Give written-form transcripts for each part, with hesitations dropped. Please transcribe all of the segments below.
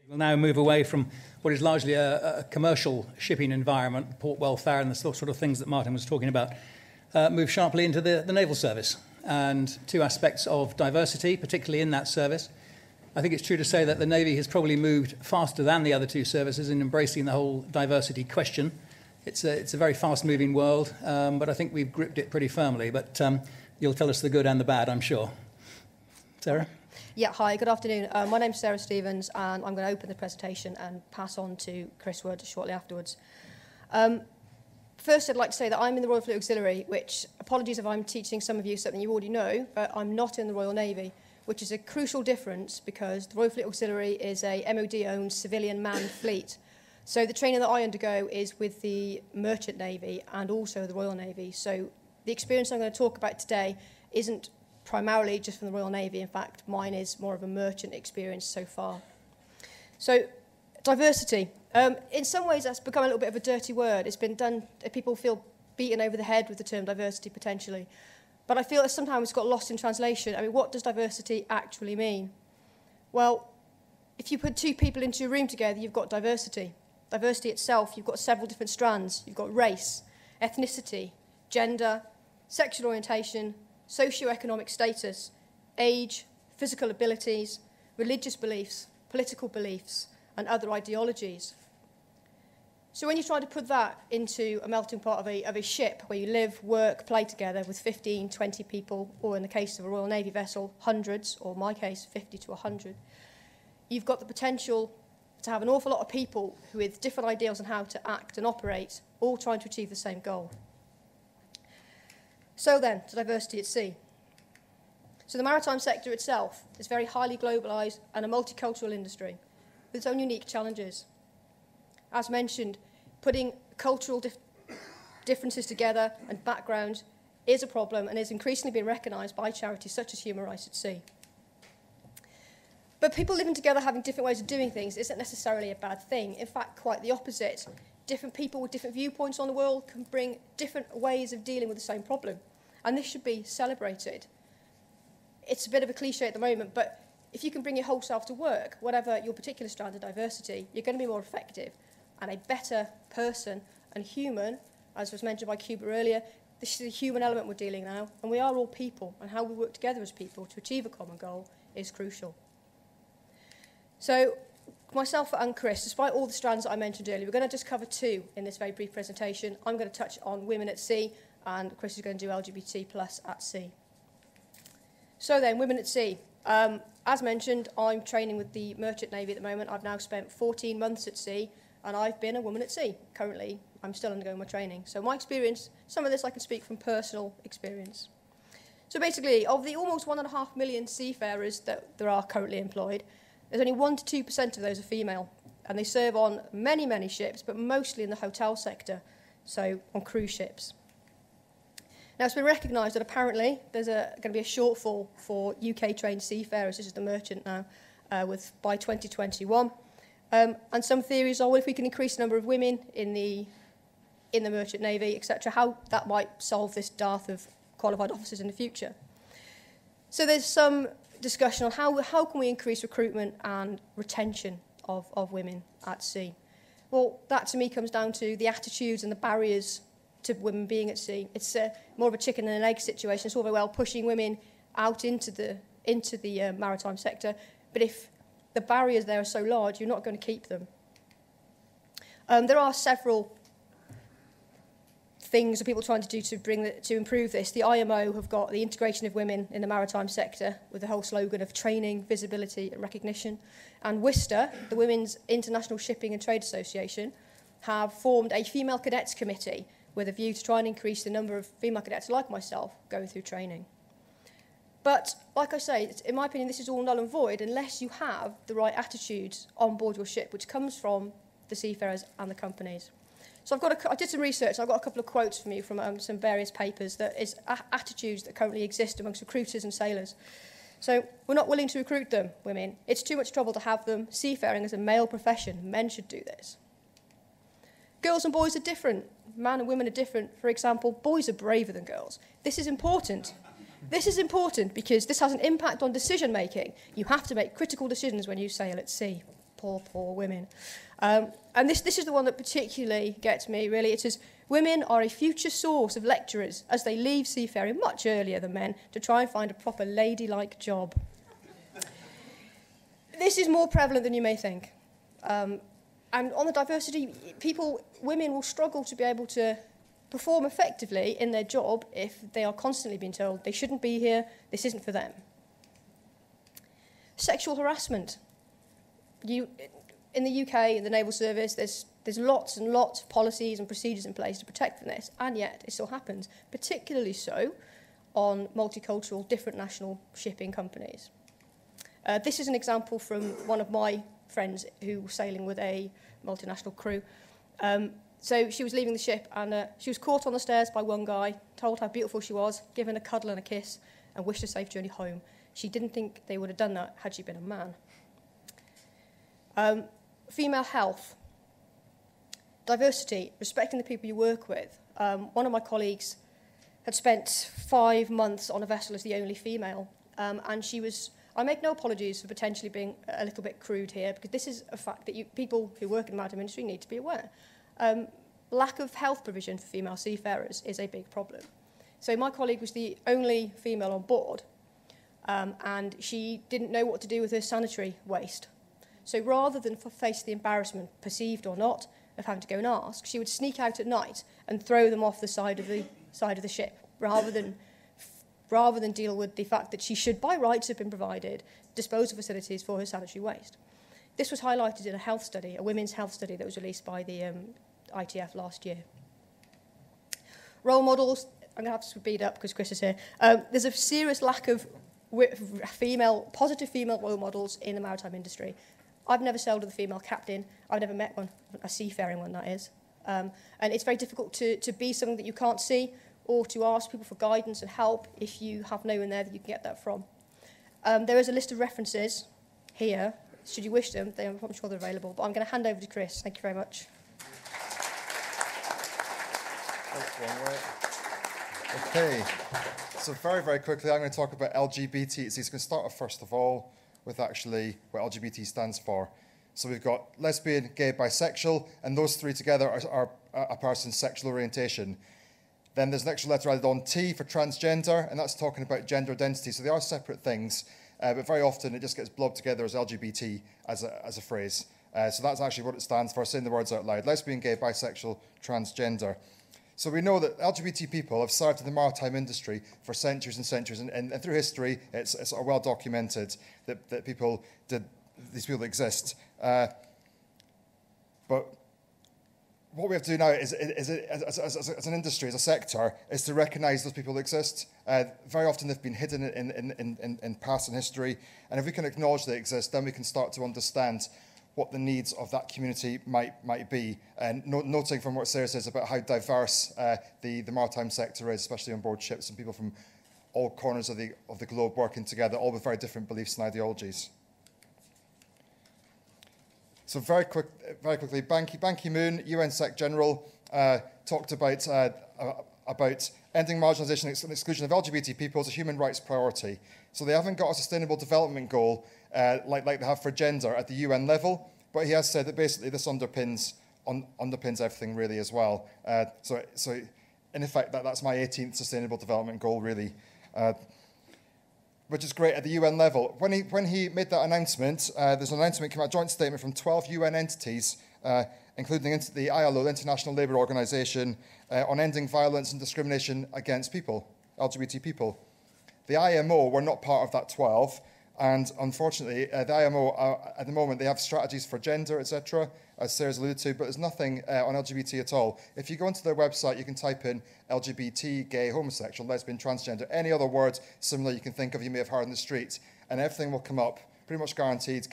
We'll now move away from what is largely a commercial shipping environment, port welfare and the sort of things that Martin was talking about, move sharply into the naval service and two aspects of diversity, particularly in that service. I think it's true to say that the Navy has probably moved faster than the other two services in embracing the whole diversity question. It's a very fast-moving world, but I think we've gripped it pretty firmly. But you'll tell us the good and the bad, I'm sure. Sarah? Yeah, hi, good afternoon. My name's Sarah Stevens, and I'm going to open the presentation and pass on to Chris Wood shortly afterwards. First, I'd like to say that I'm in the Royal Fleet Auxiliary, which, apologies if I'm teaching some of you something you already know, but I'm not in the Royal Navy, which is a crucial difference because the Royal Fleet Auxiliary is a MOD-owned civilian manned fleet. So the training that I undergo is with the Merchant Navy and also the Royal Navy. So the experience I'm going to talk about today isn't primarily just from the Royal Navy. In fact, mine is more of a merchant experience so far. So, diversity. In some ways, that's become a little bit of a dirty word. It's been done, people feel beaten over the head with the term diversity, potentially. But I feel that sometimes it's got lost in translation. I mean, what does diversity actually mean? Well, if you put two people into a room together, you've got diversity. Diversity itself, you've got several different strands. You've got race, ethnicity, gender, sexual orientation, socioeconomic status, age, physical abilities, religious beliefs, political beliefs, and other ideologies. So when you try to put that into a melting pot of a ship where you live, work, play together with 15, 20 people, or in the case of a Royal Navy vessel, hundreds, or in my case, 50 to 100, you've got the potential to have an awful lot of people who with different ideals on how to act and operate, all trying to achieve the same goal. So then, to diversity at sea. So the maritime sector itself is very highly globalised and a multicultural industry with its own unique challenges. As mentioned, putting cultural differences together and backgrounds is a problem and is increasingly being recognised by charities such as Human Rights at Sea. But people living together having different ways of doing things isn't necessarily a bad thing. In fact, quite the opposite. Different people with different viewpoints on the world can bring different ways of dealing with the same problem. And this should be celebrated. It's a bit of a cliche at the moment, but if you can bring your whole self to work, whatever your particular strand of diversity, you're going to be more effective and a better person and human, as was mentioned by Cuba earlier. This is a human element we're dealing now, and we are all people, and how we work together as people to achieve a common goal is crucial. So, myself and Chris, despite all the strands that I mentioned earlier, we're going to just cover two in this very brief presentation. I'm going to touch on women at sea, and Chris is going to do LGBT plus at sea. So then, women at sea. As mentioned, I'm training with the Merchant Navy at the moment. I've now spent 14 months at sea, and I've been a woman at sea. Currently, I'm still undergoing my training. So my experience, some of this I can speak from personal experience. So basically, of the almost 1.5 million seafarers that there are currently employed, there's only 1% to 2% of those are female, and they serve on many, many ships, but mostly in the hotel sector, so on cruise ships. Now, it's been recognised that apparently there's going to be a shortfall for UK-trained seafarers, this is the Merchant now, by 2021. And some theories are, well, if we can increase the number of women in the Merchant Navy, etc., how that might solve this dearth of qualified officers in the future. So there's some discussion on how can we increase recruitment and retention of women at sea. Well, that to me comes down to the attitudes and the barriers to women being at sea. It's more of a chicken and an egg situation. It's all very well pushing women out into the maritime sector, but if the barriers there are so large, you're not going to keep them. There are several things that people are trying to do to improve this. The IMO have got the integration of women in the maritime sector with the whole slogan of training, visibility and recognition. And WISTA, the Women's International Shipping and Trade Association, have formed a female cadets committee with a view to try and increase the number of female cadets like myself going through training. But, like I say, in my opinion, this is all null and void unless you have the right attitudes on board your ship, which comes from the seafarers and the companies. So I did some research. I've got a couple of quotes from you from some various papers that is attitudes that currently exist amongst recruiters and sailors. So we're not willing to recruit them, women. It's too much trouble to have them. Seafaring is a male profession. Men should do this. Girls and boys are different. Men and women are different. For example, boys are braver than girls. This is important. This is important because this has an impact on decision making. You have to make critical decisions when you sail at sea. Poor, poor women. And this is the one that particularly gets me, really. It says, women are a future source of lecturers as they leave seafaring much earlier than men to try and find a proper ladylike job. This is more prevalent than you may think. And on the diversity, women will struggle to be able to perform effectively in their job if they are constantly being told they shouldn't be here, this isn't for them. Sexual harassment. In the UK, in the Naval Service, there's lots and lots of policies and procedures in place to protect from this, and yet it still happens, particularly so on multicultural, different national shipping companies. This is an example from one of my friends who was sailing with a multinational crew. So she was leaving the ship, and she was caught on the stairs by one guy, told how beautiful she was, given a cuddle and a kiss, and wished a safe journey home. She didn't think they would have done that had she been a man. Female health. Diversity, respecting the people you work with. One of my colleagues had spent 5 months on a vessel as the only female, and she was... I make no apologies for potentially being a little bit crude here, because this is a fact that people who work in the maritime industry need to be aware. Lack of health provision for female seafarers is a big problem. So my colleague was the only female on board, and she didn't know what to do with her sanitary waste. So rather than face the embarrassment, perceived or not, of having to go and ask, she would sneak out at night and throw them off the side of the ship, rather than deal with the fact that she should, by rights, have been provided disposal facilities for her sanitary waste. This was highlighted in a health study, a women's health study that was released by the ITF last year. Role models, I'm going to have to speed up because Chris is here. There's a serious lack of positive female role models in the maritime industry. I've never sailed with a female captain. I've never met one, a seafaring one, that is. And it's very difficult to be something that you can't see, or to ask people for guidance and help if you have no one there that you can get that from. There is a list of references here. Should you wish them, I'm sure they're available. But I'm going to hand over to Chris. Thank you very much. Okay, so very, very quickly, I'm going to talk about LGBT. So it's going to start off, first of all, with actually what LGBT stands for. So we've got lesbian, gay, bisexual, and those three together are a person's sexual orientation. Then there's an extra letter added on T for transgender, and that's talking about gender identity. So they are separate things, but very often it just gets blobbed together as LGBT as a phrase. So that's actually what it stands for, saying the words out loud. Lesbian, gay, bisexual, transgender. So we know that LGBT people have served in the maritime industry for centuries and centuries, and through history, it's sort of well documented that these people exist. But what we have to do now is as an industry, as a sector, is to recognise those people exist. Very often they've been hidden in past and history, and if we can acknowledge they exist, then we can start to understand what the needs of that community might be. And noting from what Sarah says about how diverse the maritime sector is, especially on board ships, and people from all corners of the globe working together, all with very different beliefs and ideologies. So very quickly, Ban Ki-moon, UN Sec General, talked about ending marginalisation and exclusion of LGBT people as a human rights priority. So they haven't got a sustainable development goal like they have for gender at the UN level, but he has said that basically this underpins everything really as well. So in effect, that's my 18th sustainable development goal really. Which is great at the UN level. When he made that announcement, there's an announcement, came out, a joint statement from 12 UN entities, including the ILO, the International Labour Organization, on ending violence and discrimination against people, LGBT people. The IMO were not part of that 12, and unfortunately, the IMO, at the moment, they have strategies for gender, etc., as Sarah's alluded to, but there's nothing on LGBT at all. If you go onto their website, you can type in LGBT, gay, homosexual, lesbian, transgender, any other word similar you can think of you may have heard in the street, and everything will come up, pretty much guaranteed,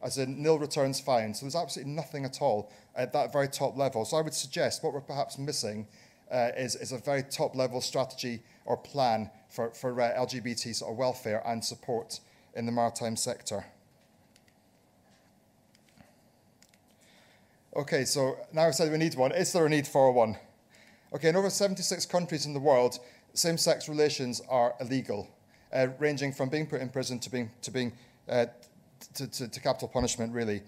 as in nil returns found. So there's absolutely nothing at all at that very top level. So I would suggest what we're perhaps missing is a very top-level strategy or plan for LGBT sort of welfare and support in the maritime sector. Okay, so now I've said we need one. Is there a need for one? Okay, in over 76 countries in the world, same-sex relations are illegal, ranging from being put in prison to being to capital punishment, really.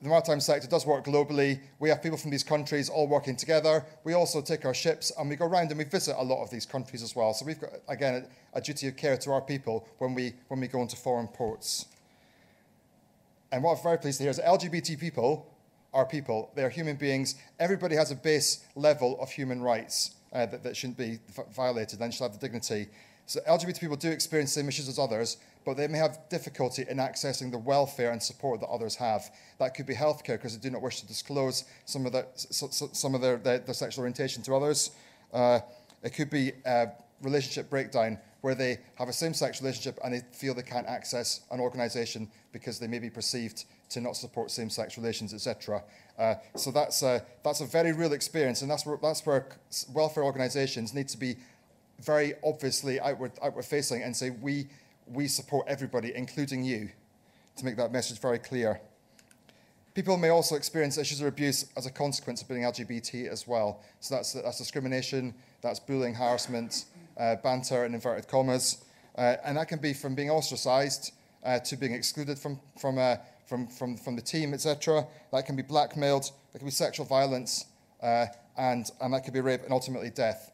The maritime sector does work globally. We have people from these countries all working together. We also take our ships and we go around and we visit a lot of these countries as well. So we've got, again, a duty of care to our people when we go into foreign ports. And what I'm very pleased to hear is that LGBT people are people. They are human beings. Everybody has a base level of human rights that shouldn't be violated and should have the dignity. So LGBT people do experience the same issues as others, but they may have difficulty in accessing the welfare and support that others have. That could be healthcare because they do not wish to disclose some of their sexual orientation to others. It could be relationship breakdown where they have a same-sex relationship and they feel they can't access an organisation because they may be perceived to not support same-sex relations, etc. So that's a very real experience, and that's where welfare organisations need to be very obviously outward-facing and say we support everybody, including you, to make that message very clear. People may also experience issues of abuse as a consequence of being LGBT as well. So that's discrimination, that's bullying, harassment, banter in inverted commas, and that can be from being ostracised to being excluded from the team, etc. That can be blackmailed, that can be sexual violence, and that could be rape and ultimately death.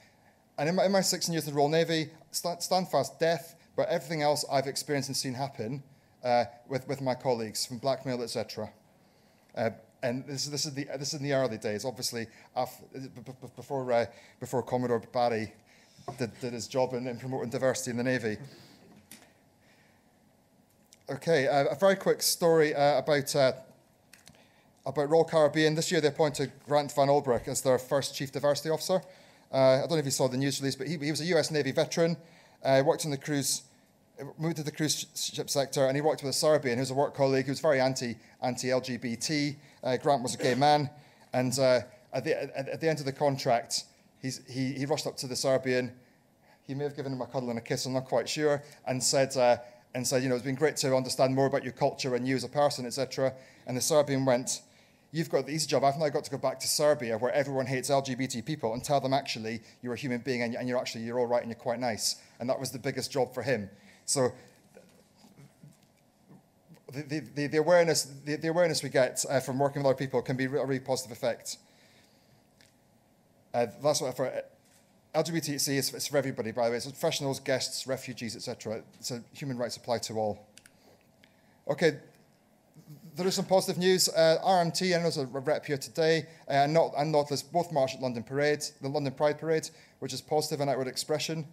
And in my 16 years in the Royal Navy, stand fast, death, but everything else I've experienced and seen happen with my colleagues, from blackmail, etc. And this is in the early days, obviously, before Commodore Barry did his job in promoting diversity in the Navy. Okay, a very quick story about Royal Caribbean. This year they appointed Grant Van Olbroek as their first Chief Diversity Officer. I don't know if you saw the news release, but he was a US Navy veteran. Worked in the cruise, moved to the cruise ship sector, and he worked with a Serbian who's a work colleague who was very anti-LGBT. Grant was a gay man, and at the end of the contract, he rushed up to the Serbian. He may have given him a cuddle and a kiss, I'm not quite sure, and said, you know, it's been great to understand more about your culture and you as a person, etc. And the Serbian went, "You've got the easy job. I've now got to go back to Serbia where everyone hates LGBT people and tell them actually you're a human being and you're all right and you're quite nice." And that was the biggest job for him. So the awareness we get from working with other people can be a really positive effect. That's what for LGBT is for everybody, by the way. It's professionals, guests, refugees, etc. So human rights apply to all. Okay. There is some positive news. RMT, I know there's a rep here today, and Nautilus both marched at London Parade, the London Pride Parade, which is positive and outward expression.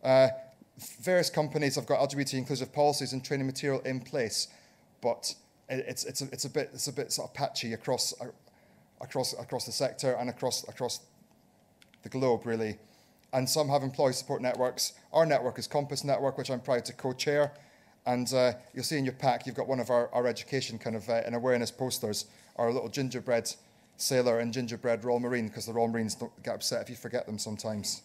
Various companies have got LGBT inclusive policies and training material in place, but it's a bit sort of patchy across the sector and across the globe, really. And some have employee support networks. Our network is Compass Network, which I'm proud to co-chair. And you'll see in your pack, you've got one of our education kind of an awareness posters, our little gingerbread sailor and gingerbread Royal Marine, because the Royal Marines don't get upset if you forget them sometimes.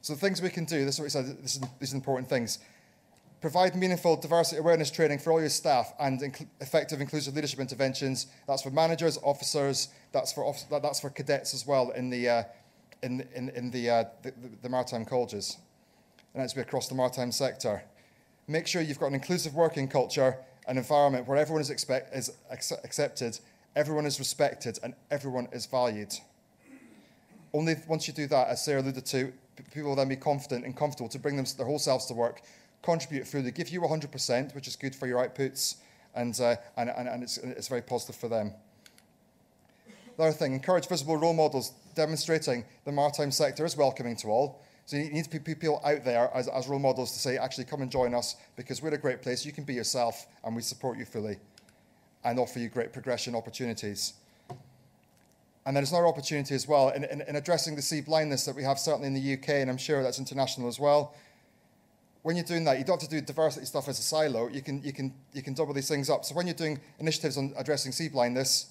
So the things we can do, this is what we said, these are important things. Provide meaningful diversity awareness training for all your staff and effective inclusive leadership interventions. That's for managers, officers, that's for cadets as well in the maritime colleges. And that's to be across the maritime sector. Make sure you've got an inclusive working culture, an environment where everyone is accepted, everyone is respected, and everyone is valued. Only once you do that, as Sarah alluded to, people will then be confident and comfortable to bring their whole selves to work, contribute fully, give you 100%, which is good for your outputs, and it's very positive for them. The other thing, encourage visible role models demonstrating the maritime sector is welcoming to all. So you need people out there as role models to say, actually, come and join us because we're a great place. You can be yourself and we support you fully and offer you great progression opportunities. And then there's another opportunity as well in addressing the sea blindness that we have certainly in the UK, and I'm sure that's international as well. When you're doing that, you don't have to do diversity stuff as a silo. You can double these things up. So when you're doing initiatives on addressing sea blindness,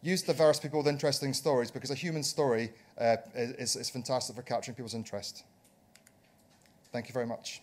use diverse people with interesting stories because a human story is fantastic for capturing people's interest. Thank you very much.